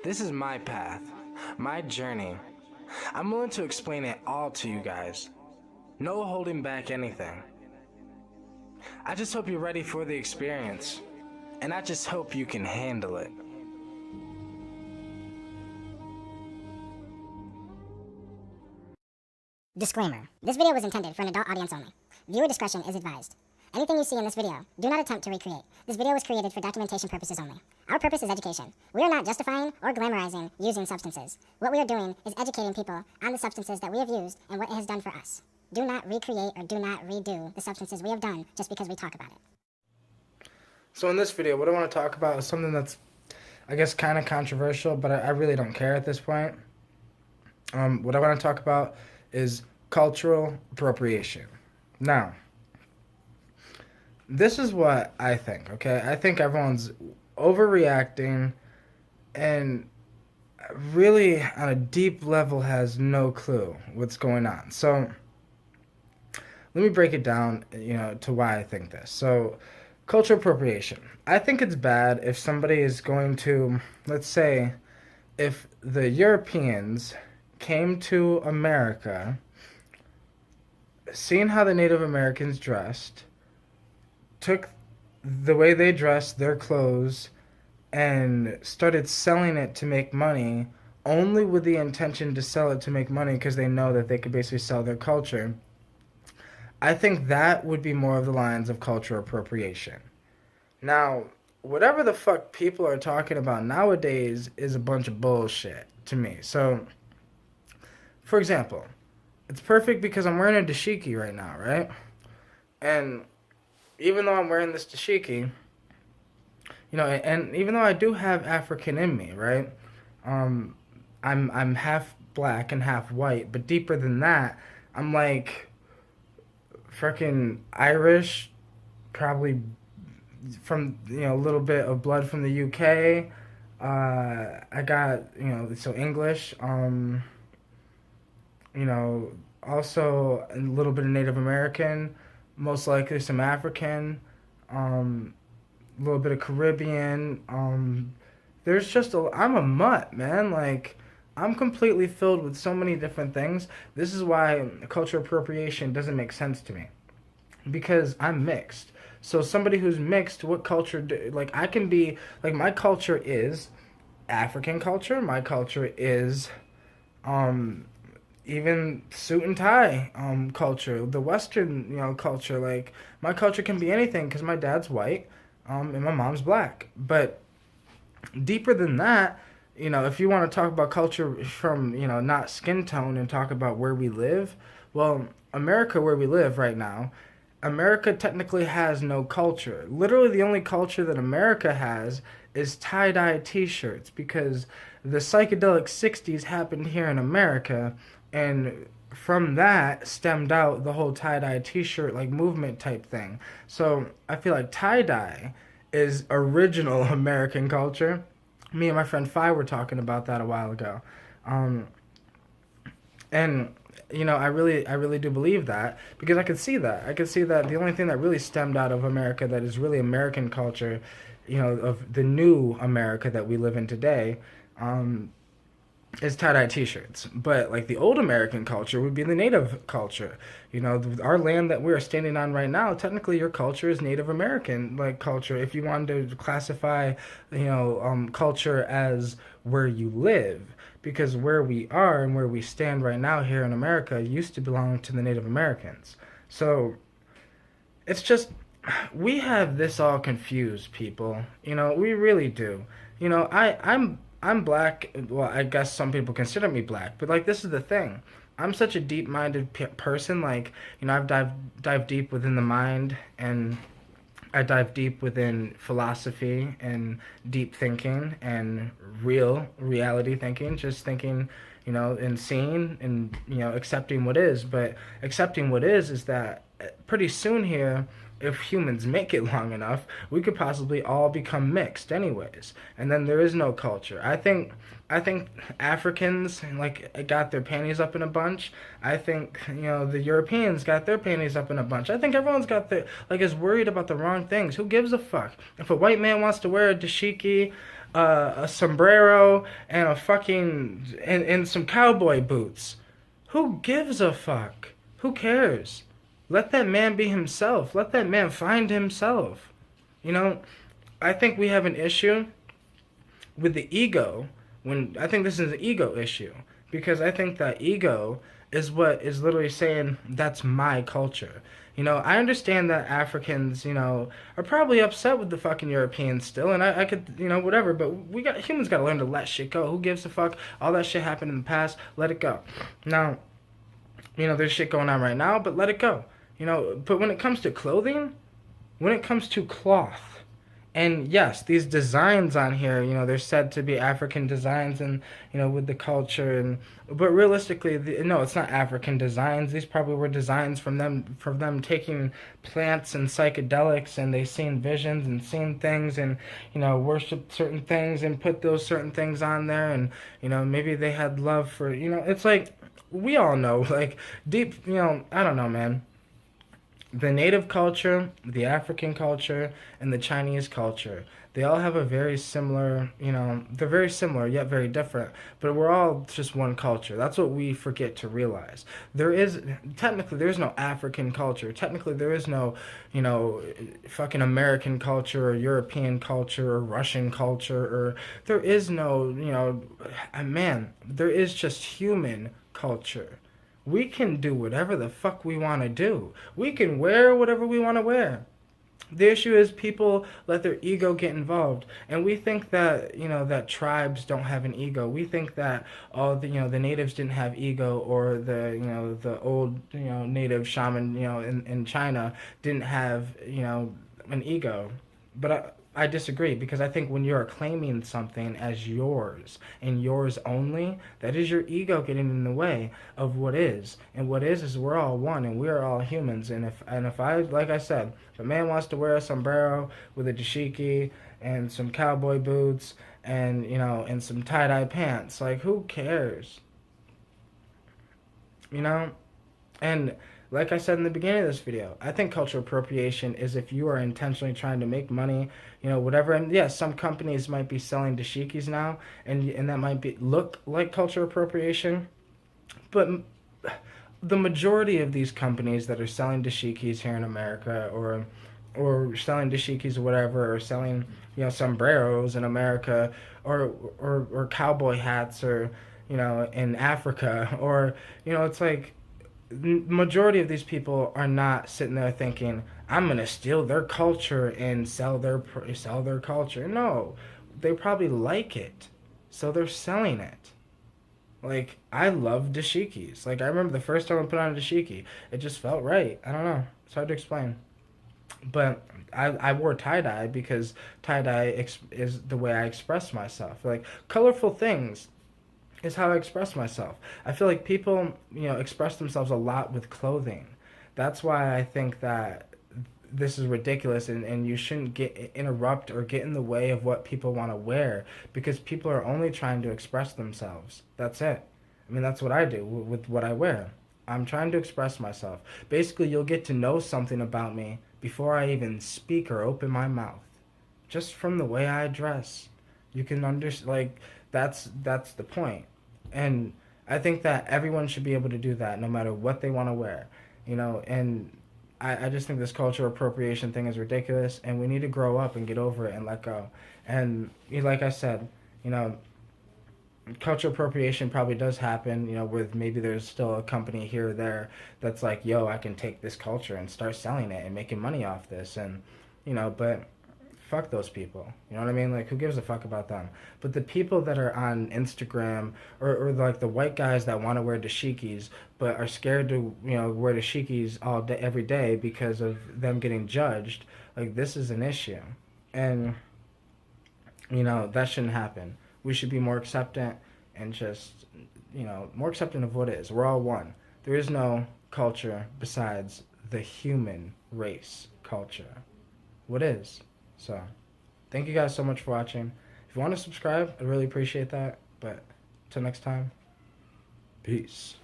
This is my path, my journey. I'm willing to explain it all to you guys. No holding back anything. I just hope you're ready for the experience, and I just hope you can handle it. Disclaimer. This video was intended for an adult audience only. Viewer discretion is advised. Anything you see in this video, do not attempt to recreate. This video was created for documentation purposes only. Our purpose is education. We are not justifying or glamorizing using substances. What we are doing is educating people on the substances that we have used and what it has done for us. Do not recreate or do not redo the substances we have done just because we talk about it. So in this video, what I want to talk about is something that's, I guess, kind of controversial, but I really don't care at this point. What I want to talk about is cultural appropriation. Now, this is what I think, okay? I think everyone's overreacting and really on a deep level has no clue what's going on. So let me break it down, to why I think this. So cultural appropriation. I think it's bad if somebody is going to, let's say, if the Europeans came to America, seeing how the Native Americans dressed, took the way they dressed, their clothes, and started selling it to make money, only with the intention to sell it to make money because they know that they could basically sell their culture. I think that would be more of the lines of cultural appropriation. Now, whatever the fuck people are talking about nowadays is a bunch of bullshit to me. So, for example, it's perfect because I'm wearing a dashiki right now, right? And even though I'm wearing this dashiki, and even though I do have African in me, right? I'm half black and half white, but deeper than that, I'm like freaking Irish, probably from a little bit of blood from the UK. I got so English. Also a little bit of Native American, most likely some African, a little bit of Caribbean. I'm a mutt, man. Like, I'm completely filled with so many different things. This is why cultural appropriation doesn't make sense to me, because I'm mixed. So somebody who's mixed, what culture I can be, like, my culture is African culture. My culture is even suit and tie culture, the Western culture. Like, my culture can be anything because my dad's white and my mom's black. But deeper than that, if you want to talk about culture from not skin tone and talk about where we live, well, America, where we live right now, America technically has no culture. Literally, the only culture that America has is tie-dye t-shirts, because the psychedelic 60s happened here in America, and from that stemmed out the whole tie-dye t-shirt movement type thing. So I feel like tie-dye is original American culture. Me and my friend Fi were talking about that a while ago. And I really do believe that, because I could see that. I could see that the only thing that really stemmed out of America that is really American culture, of the new America that we live in today, is tie-dye t-shirts. But the old American culture would be the Native culture. Our land that we're standing on right now, technically your culture is Native American culture. If you wanted to classify culture as where you live, because where we are and where we stand right now here in America used to belong to the Native Americans. So it's just, we have this all confused, people. We really do. I'm black. Well, I guess some people consider me black, but this is the thing. I'm such a deep-minded person. I've dived deep within the mind, and I dive deep within philosophy and deep thinking and reality thinking, just thinking, and seeing and, accepting what is. But accepting what is that pretty soon here, if humans make it long enough, we could possibly all become mixed anyways. And then there is no culture. I think Africans got their panties up in a bunch. I think the Europeans got their panties up in a bunch. I think everyone's got their is worried about the wrong things. Who gives a fuck? If a white man wants to wear a dashiki, a sombrero and a fucking and some cowboy boots. Who gives a fuck? Who cares? Let that man be himself. Let that man find himself. You know, I think we have an issue with the ego. When I think this is an ego issue, because I think that ego is what is literally saying that's my culture. I understand that Africans, are probably upset with the fucking Europeans still, and I could, whatever, but humans gotta learn to let shit go. Who gives a fuck? All that shit happened in the past, let it go. Now, there's shit going on right now, but let it go. But when it comes to clothing, when it comes to cloth, and yes, these designs on here, they're said to be African designs and, with the culture, but realistically, no, it's not African designs. These probably were designs from them taking plants and psychedelics, and they seen visions and seen things and, worshiped certain things and put those certain things on there, and, maybe they had love for, it's like, we all know, like, deep, I don't know, man. The native culture, the African culture, and the Chinese culture, they all have a very similar, they're very similar yet very different, but we're all just one culture. That's what we forget to realize. Technically, there's no African culture. Technically, there is no, fucking American culture or European culture or Russian culture, or there is no, man, there is just human culture. We can do whatever the fuck we want to do. We can wear whatever we want to wear. The issue is people let their ego get involved, and we think that that tribes don't have an ego. We think that the natives didn't have ego, or the old native shaman in China didn't have an ego. But I disagree, because I think when you're claiming something as yours and yours only, that is your ego getting in the way of what is. And what is we're all one, and we're all humans. And if I, like I said, if a man wants to wear a sombrero with a dashiki and some cowboy boots and and some tie-dye pants, like, who cares? And like I said in the beginning of this video, I think cultural appropriation is if you are intentionally trying to make money, whatever. And yes, some companies might be selling dashikis now, and that might look like cultural appropriation. But the majority of these companies that are selling dashikis here in America, or selling dashikis or whatever, or selling sombreros in America, or cowboy hats, or in Africa, or it's like, majority of these people are not sitting there thinking, I'm gonna steal their culture and sell their culture. No, they probably like it, so they're selling it. Like, I love dashikis. Like, I remember the first time I put on a dashiki, it just felt right. I don't know, it's hard to explain. But I wore tie-dye because tie-dye is the way I express myself. Like, colorful things is how I express myself. I feel like people, express themselves a lot with clothing. That's why I think that this is ridiculous, and you shouldn't interrupt or get in the way of what people want to wear, because people are only trying to express themselves. That's it. I mean, that's what I do with what I wear. I'm trying to express myself. Basically, you'll get to know something about me before I even speak or open my mouth, just from the way I dress. You can understand, like, that's the point. And I think that everyone should be able to do that, no matter what they want to wear, and I just think this cultural appropriation thing is ridiculous, and we need to grow up and get over it and let go. And like I said, cultural appropriation probably does happen, with maybe there's still a company here or there that's like, yo, I can take this culture and start selling it and making money off this, and, but fuck those people. You know what I mean? Like, who gives a fuck about them? But the people that are on Instagram, or like the white guys that want to wear dashikis but are scared to, wear dashikis all day, every day, because of them getting judged, like, this is an issue. And, that shouldn't happen. We should be more acceptant and just, more acceptant of what is. We're all one. There is no culture besides the human race culture. What is? So, thank you guys so much for watching. If you want to subscribe, I really appreciate that. But, until next time, peace.